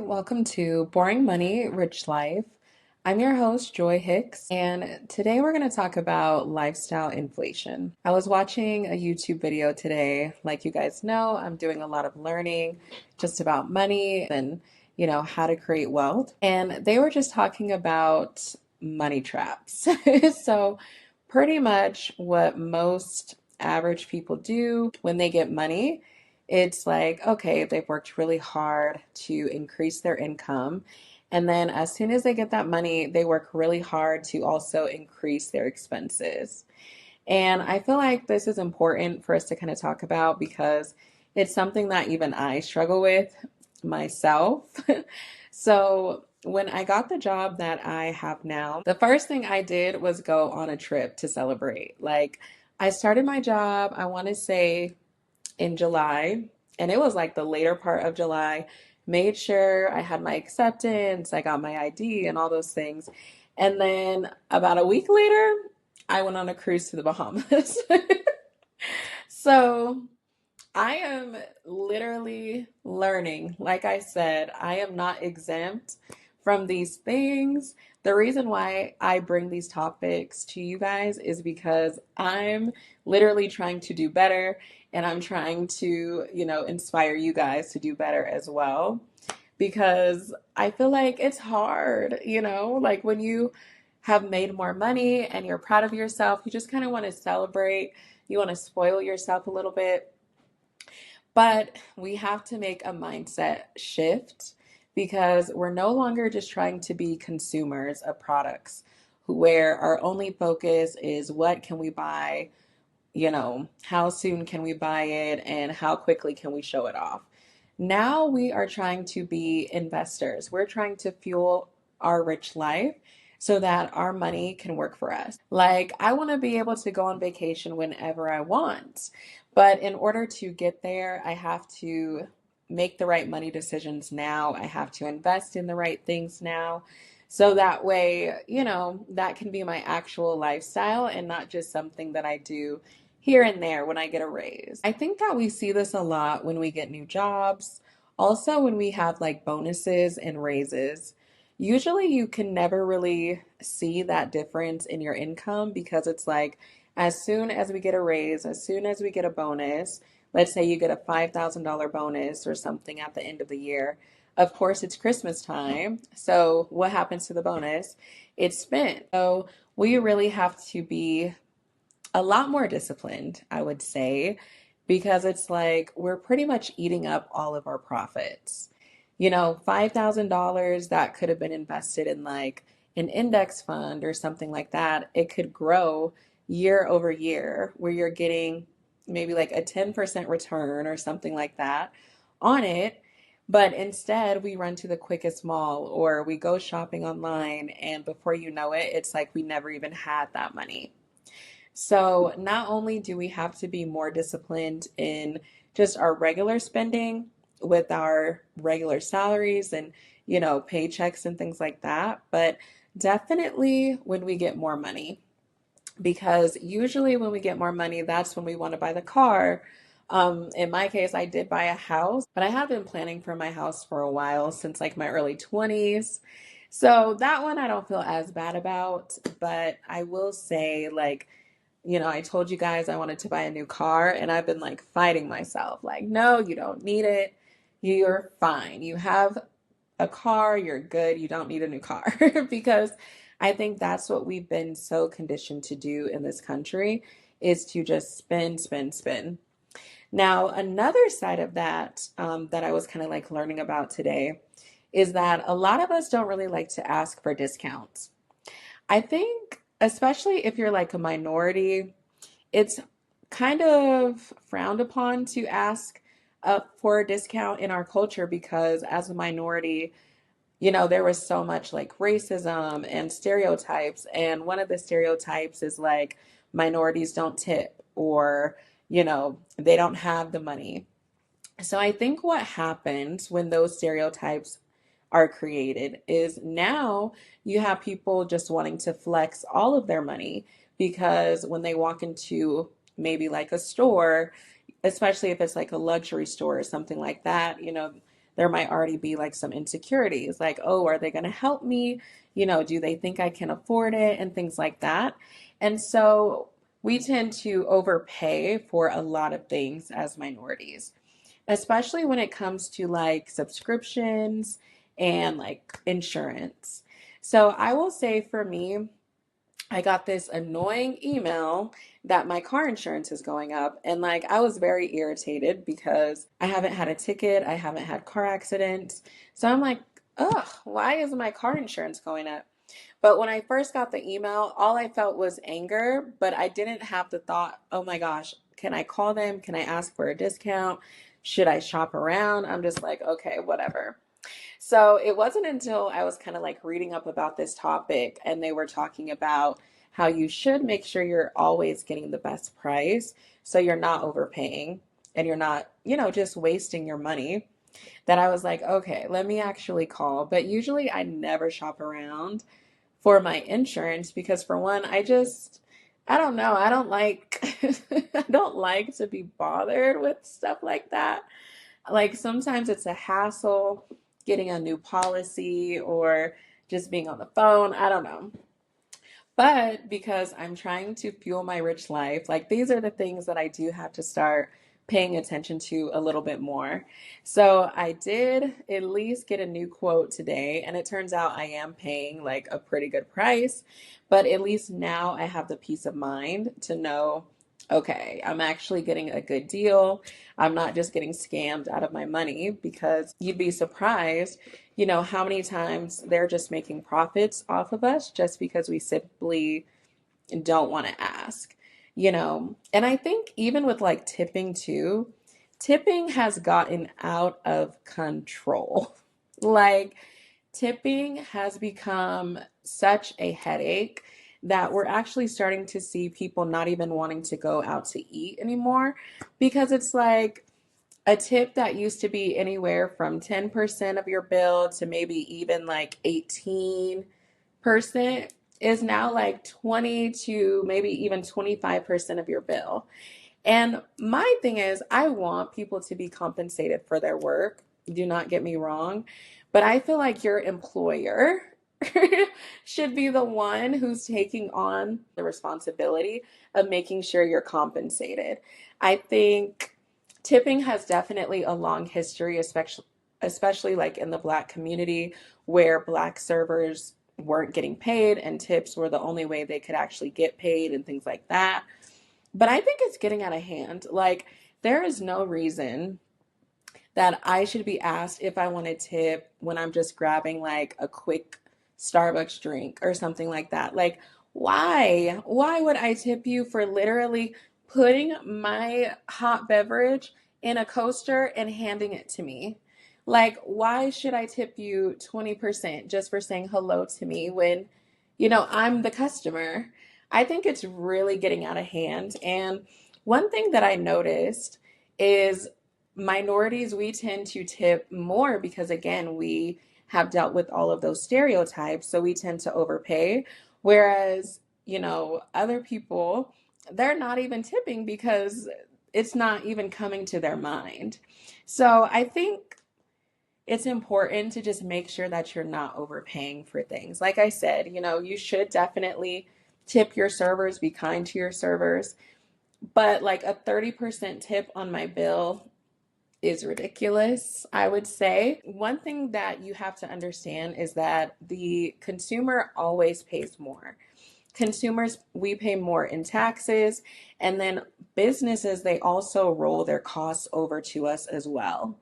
welcome to Boring Money, Rich Life. I'm your host, Joy Hicks, and today we're going to talk about lifestyle inflation. I was watching a YouTube video today. Like you guys know, I'm doing a lot of learning just about money and, how to create wealth. And they were just talking about money traps. So, pretty much what most average people do when they get money, it's like, okay, they've worked really hard to increase their income. And then as soon as they get that money, they work really hard to also increase their expenses. And I feel like this is important for us to kind of talk about because it's something that even I struggle with myself. So when I got the job that I have now, the first thing I did was go on a trip to celebrate. Like, I started my job, I want to say in July, and it was like the later part of July. Made sure I had my acceptance, I got my ID, and all those things. And then about a week later, I went on a cruise to the Bahamas. So I am literally learning. Like I said, I am not exempt from these things. The reason why I bring these topics to you guys is because I'm literally trying to do better and I'm trying to, inspire you guys to do better as well. Because I feel like it's hard, like when you have made more money and you're proud of yourself, you just kind of want to celebrate. You want to spoil yourself a little bit, but we have to make a mindset shift because we're no longer just trying to be consumers of products where our only focus is what can we buy, how soon can we buy it, and how quickly can we show it off. Now we are trying to be investors. We're trying to fuel our rich life so that our money can work for us. Like, I want to be able to go on vacation whenever I want. But in order to get there, I have to make the right money decisions now. I have to invest in the right things now. So that way, that can be my actual lifestyle and not just something that I do here and there when I get a raise. I think that we see this a lot when we get new jobs. Also, when we have like bonuses and raises. Usually, you can never really see that difference in your income because it's like as soon as we get a raise, as soon as we get a bonus, let's say you get a $5,000 bonus or something at the end of the year. Of course, it's Christmas time. So, what happens to the bonus? It's spent. So, we really have to be a lot more disciplined, I would say, because it's like we're pretty much eating up all of our profits. $5,000 that could have been invested in like an index fund or something like that, it could grow year over year where you're getting maybe like a 10% return or something like that on it. But instead, we run to the quickest mall or we go shopping online, and before you know it, it's like we never even had that money. So not only do we have to be more disciplined in just our regular spending with our regular salaries and, paychecks and things like that, but definitely when we get more money. Because usually when we get more money, that's when we want to buy the car. In my case, I did buy a house, but I have been planning for my house for a while since like my early 20s. So that one I don't feel as bad about, but I will say like, I told you guys I wanted to buy a new car and I've been like fighting myself. Like, no, you don't need it. You're fine. You have a car, you're good. You don't need a new car because I think that's what we've been so conditioned to do in this country is to just spend, spend, spend. Now, another side of that that I was kind of like learning about today is that a lot of us don't really like to ask for discounts. I think, especially if you're like a minority, it's kind of frowned upon to ask for a discount in our culture because as a minority, there was so much like racism and stereotypes. And one of the stereotypes is like minorities don't tip or, they don't have the money. So I think what happens when those stereotypes are created is now you have people just wanting to flex all of their money because when they walk into maybe like a store, especially if it's like a luxury store or something like that, there might already be like some insecurities, like, oh, are they going to help me? Do they think I can afford it and things like that? And so we tend to overpay for a lot of things as minorities, especially when it comes to like subscriptions and like insurance. So I will say for me, I got this annoying email that my car insurance is going up. And like, I was very irritated because I haven't had a ticket, I haven't had car accidents. So I'm like, ugh, why is my car insurance going up? But when I first got the email, all I felt was anger, but I didn't have the thought, oh my gosh, can I call them? Can I ask for a discount? Should I shop around? I'm just like, okay, whatever. So it wasn't until I was kind of like reading up about this topic and they were talking about how you should make sure you're always getting the best price so you're not overpaying and you're not, just wasting your money, that I was like, okay, let me actually call. But usually I never shop around for my insurance because for one, I don't know, I don't like I don't like to be bothered with stuff like that. Like sometimes it's a hassle getting a new policy or just being on the phone. I don't know. But because I'm trying to fuel my rich life, like these are the things that I do have to start paying attention to a little bit more. So I did at least get a new quote today, and it turns out I am paying like a pretty good price, but at least now I have the peace of mind to know, okay, I'm actually getting a good deal. I'm not just getting scammed out of my money because you'd be surprised how many times they're just making profits off of us just because we simply don't want to ask. And I think even with like tipping too, tipping has gotten out of control. Like, tipping has become such a headache that we're actually starting to see people not even wanting to go out to eat anymore because it's like, a tip that used to be anywhere from 10% of your bill to maybe even like 18% is now like 20 to maybe even 25% of your bill. And my thing is, I want people to be compensated for their work. Do not get me wrong. But I feel like your employer should be the one who's taking on the responsibility of making sure you're compensated. I think tipping has definitely a long history, especially like in the Black community where Black servers weren't getting paid and tips were the only way they could actually get paid and things like that. But I think it's getting out of hand. Like, there is no reason that I should be asked if I want to tip when I'm just grabbing like a quick Starbucks drink or something like that. Like, why? Why would I tip you for literally putting my hot beverage in a coaster and handing it to me? Like, why should I tip you 20% just for saying hello to me when, I'm the customer? I think it's really getting out of hand. And one thing that I noticed is minorities, we tend to tip more because, again, we have dealt with all of those stereotypes. So we tend to overpay. Whereas, other people, they're not even tipping because it's not even coming to their mind. So I think it's important to just make sure that you're not overpaying for things. Like I said, you should definitely tip your servers, be kind to your servers. But like a 30% tip on my bill is ridiculous, I would say. One thing that you have to understand is that the consumer always pays more. Consumers, we pay more in taxes, and then businesses, they also roll their costs over to us as well.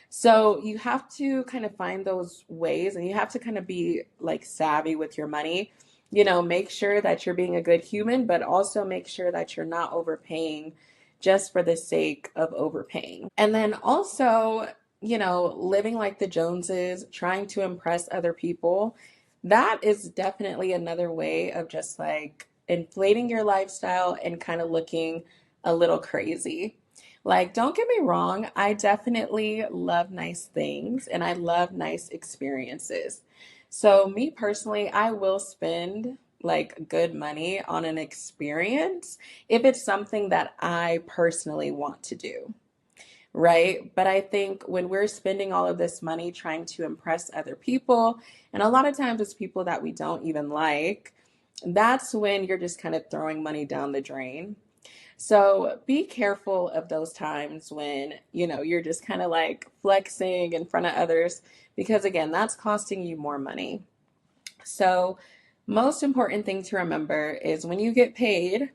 So you have to kind of find those ways and you have to kind of be like savvy with your money. Make sure that you're being a good human, but also make sure that you're not overpaying just for the sake of overpaying. And then also, living like the Joneses, trying to impress other people, that is definitely another way of just like inflating your lifestyle and kind of looking a little crazy. Like, don't get me wrong, I definitely love nice things and I love nice experiences. So, me personally, I will spend like good money on an experience if it's something that I personally want to do, right? But I think when we're spending all of this money trying to impress other people, and a lot of times it's people that we don't even like, that's when you're just kind of throwing money down the drain. So be careful of those times when, you're just kind of like flexing in front of others, because again, that's costing you more money. So, most important thing to remember is when you get paid,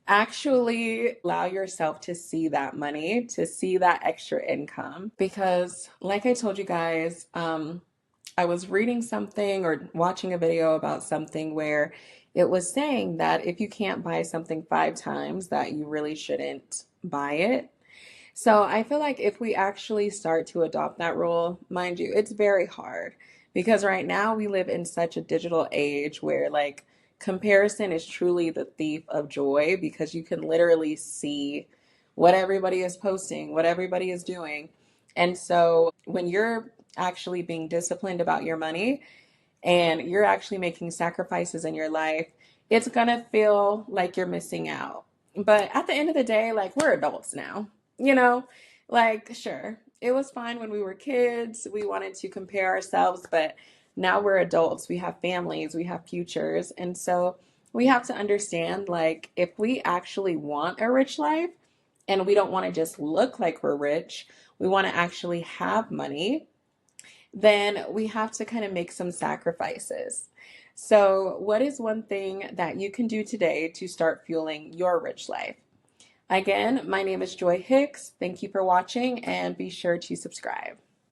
actually allow yourself to see that money, to see that extra income. Because, like I told you guys, I was reading something or watching a video about something where it was saying that if you can't buy something 5 times, that you really shouldn't buy it. So I feel like if we actually start to adopt that rule, mind you, it's very hard because right now we live in such a digital age where like comparison is truly the thief of joy because you can literally see what everybody is posting, what everybody is doing. And so when you're actually being disciplined about your money, and you're actually making sacrifices in your life, it's gonna feel like you're missing out. But at the end of the day, like we're adults now, you know? Like, sure, it was fine when we were kids. We wanted to compare ourselves, but now we're adults. We have families, we have futures. And so we have to understand like if we actually want a rich life and we don't want to just look like we're rich, we want to actually have money, then we have to kind of make some sacrifices. So, what is one thing that you can do today to start fueling your rich life? Again, my name is Joy Hicks. Thank you for watching and be sure to subscribe.